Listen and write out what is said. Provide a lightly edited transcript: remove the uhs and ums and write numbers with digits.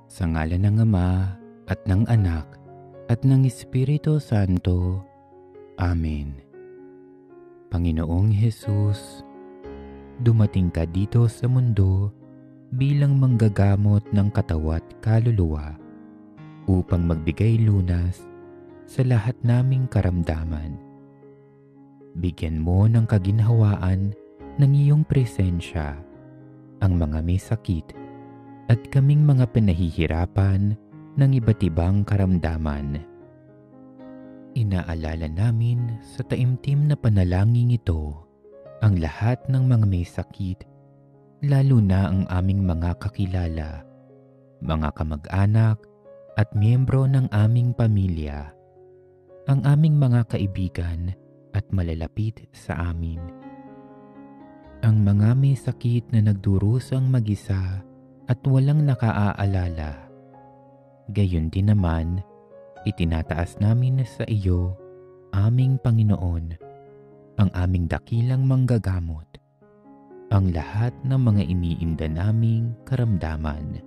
Sa ngalan ng Ama at ng Anak at ng Espiritu Santo. Amen. Panginoong Hesus, dumating ka dito sa mundo bilang manggagamot ng katawat kaluluwa upang magbigay lunas sa lahat naming karamdaman. Bigyan mo ng kaginhawaan ng iyong presensya ang mga may sakit at kaming mga pinahihirapan ng iba't ibang karamdaman. Inaalala namin sa taimtim na panalangin ito ang lahat ng mga may sakit, lalo na ang aming mga kakilala, mga kamag-anak at miyembro ng aming pamilya, ang aming mga kaibigan at malalapit sa amin. Ang mga may sakit na nagdurusang mag-isa at walang nakaaalala. Gayon din naman, itinataas namin sa iyo, aming Panginoon, ang aming dakilang manggagamot, ang lahat ng mga iniinda naming karamdaman.